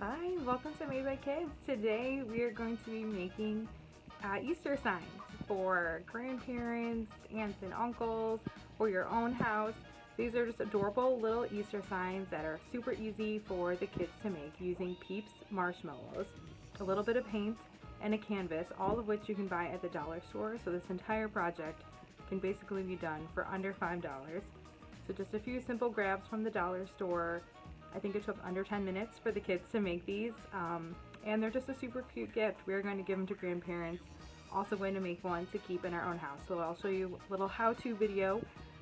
Hi, welcome to Made by Kids. Today we are going to be making Easter signs for grandparents, aunts and uncles, or your own house. These are just adorable little Easter signs that are super easy for the kids to make using Peeps marshmallows, a little bit of paint, and a canvas, all of which you can buy at the dollar store. So this entire project can basically be done for under $5. So just a few simple grabs from the dollar store. I think it took under 10 minutes for the kids to make these, and they're just a super cute gift. We're going to give them to grandparents. Also going to make one to keep in our own house. So I'll show you a little how-to video,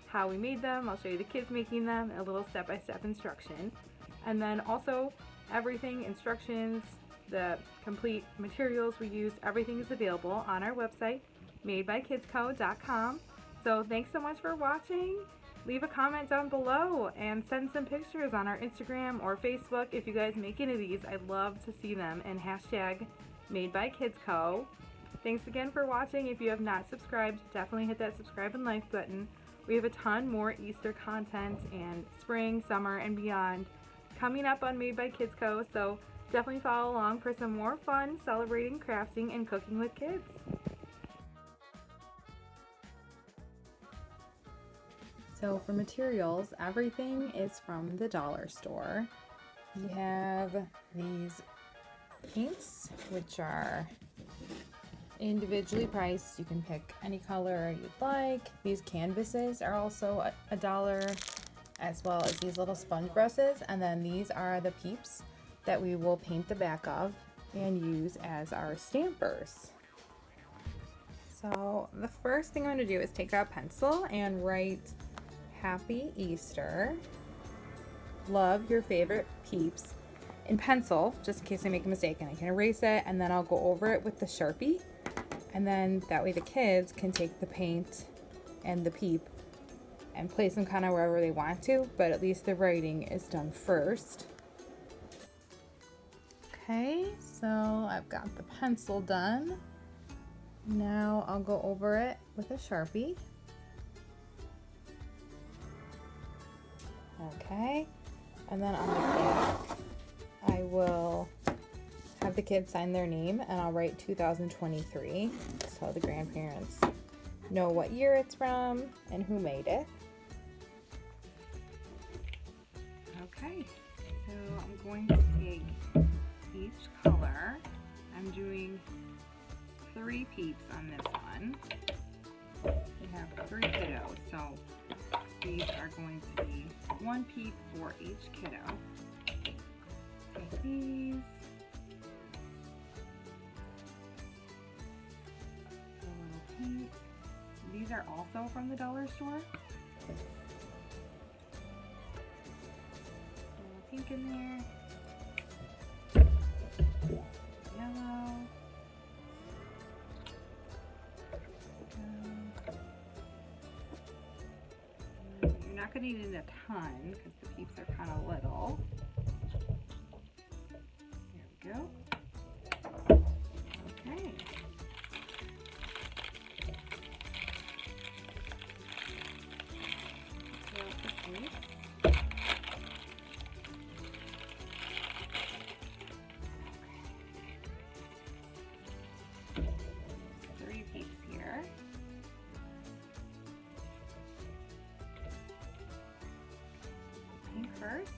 how we made them. I'll show you the kids making them, a little step-by-step instruction. And then also everything, instructions, the complete materials we used, everything is available on our website, madebykidsco.com. So thanks so much for watching. Leave a comment down below and send some pictures on our Instagram or Facebook if you guys make any of these. I'd love to see them, and hashtag madebykidsco. Thanks again for watching. If you have not subscribed, definitely hit that subscribe and like button. We have a ton more Easter content and spring, summer, and beyond coming up on Made by Kids Co. So definitely follow along for some more fun celebrating, crafting, and cooking with kids. So for materials, everything is from the dollar store. We have these paints, which are individually priced. You can pick any color you'd like. These canvases are also $1, as well as these little sponge brushes. And then these are the Peeps that we will paint the back of and use as our stampers. So the first thing I'm going to do is take out a pencil and write Happy Easter. Love your favorite Peeps in pencil, just in case I make a mistake, and I can erase it, and then I'll go over it with the Sharpie, and then that way the kids can take the paint and the Peep and place them kind of wherever they want to, but at least the writing is done first. Okay, so I've got the pencil done. Now I'll go over it with a Sharpie. Okay, and then on the back, I will have the kids sign their name, and I'll write 2023 so the grandparents know what year it's from and who made it. Okay, so I'm going to take each color. I'm doing 3 Peeps on this one. We have 3 kiddos, so these are going to be 1 Peep for each kiddo. Take these. A little pink. These are also from the dollar store. A little pink in there. Yellow. You're not going to need a ton because the Peeps are kind of little. There we go. Okay. So the Peeps. Okay. 3 Peeps here. Pink first.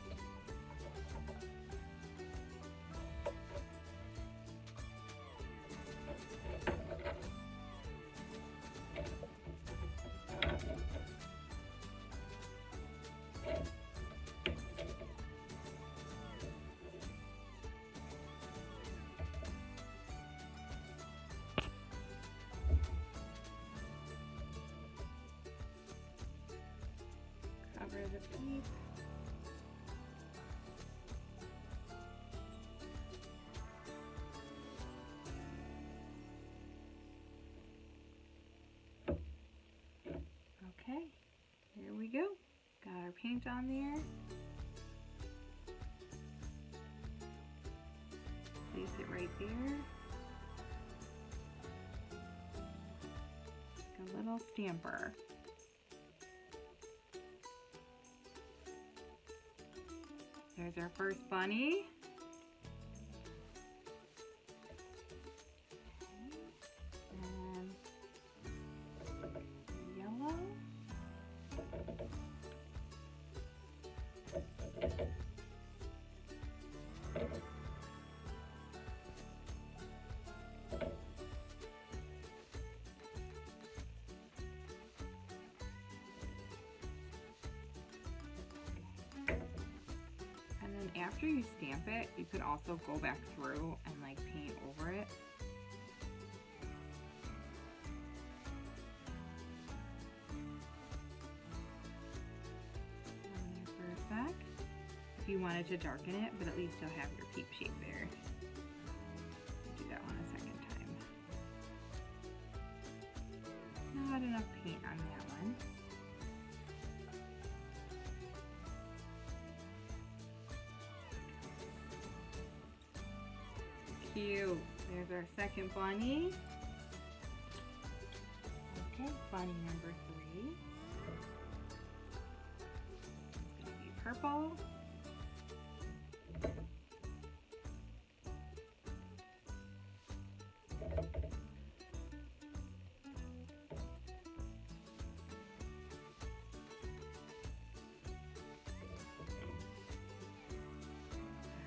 Cover the Peep. Okay, here we go. Got our paint on there. Place it right there. little stamper. There's our first bunny. And yellow. After you stamp it, you could also go back through and like paint over it. For a sec, if you wanted to darken it, but at least you'll have your peep shape there. Do that one a second time. Not enough paint on that one. Cute. There's our second bunny. Okay, bunny number 3. It's going to be purple.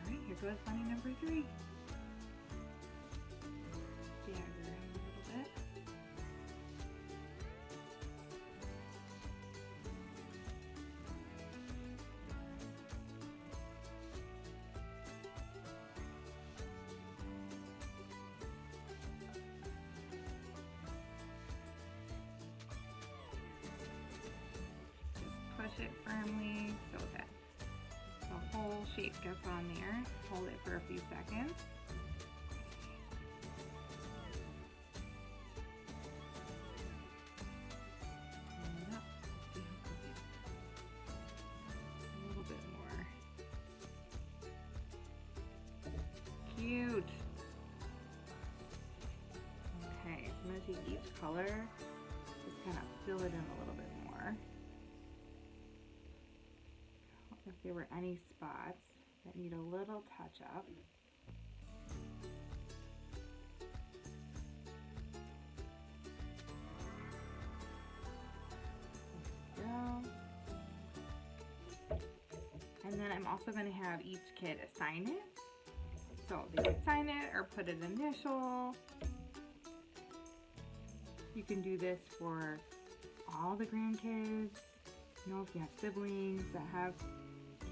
Alright, here goes bunny number 3. Push it firmly so that the whole shape gets on there. Hold it for a few seconds. And up. A little bit more. Cute. Okay, I'm going to take each color, just kind of fill it in a little bit more. If there were any spots that need a little touch up. There we go. And then I'm also going to have each kid sign it. So they can sign it or put an initial. You can do this for all the grandkids. You know, if you have siblings that have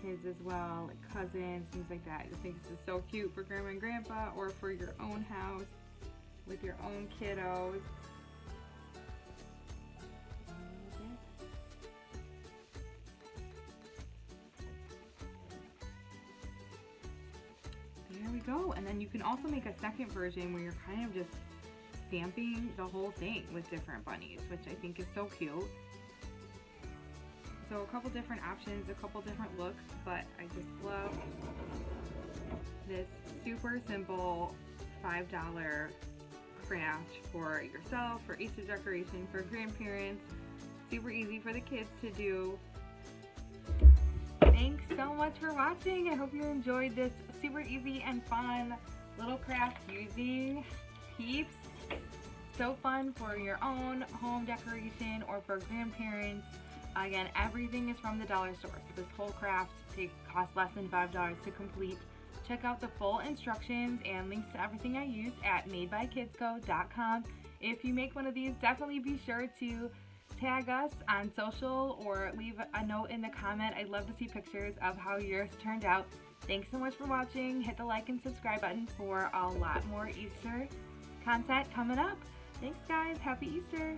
kids as well, like cousins, things like that. I just think this is so cute for grandma and grandpa, or for your own house with your own kiddos. There we go. And then you can also make a second version where you're kind of just stamping the whole thing with different bunnies, which I think is so cute. So a couple different options, a couple different looks, but I just love this super simple $5 craft for yourself, for Easter decoration, for grandparents. Super easy for the kids to do. Thanks so much for watching. I hope you enjoyed this super easy and fun little craft using Peeps. So fun for your own home decoration or for grandparents. Again, everything is from the dollar store, so this whole craft costs less than $5 to complete. Check out the full instructions and links to everything I use at madebykidsco.com. If you make one of these, definitely be sure to tag us on social or leave a note in the comment. I'd love to see pictures of how yours turned out. Thanks so much for watching. Hit the like and subscribe button for a lot more Easter content coming up. Thanks guys, happy Easter!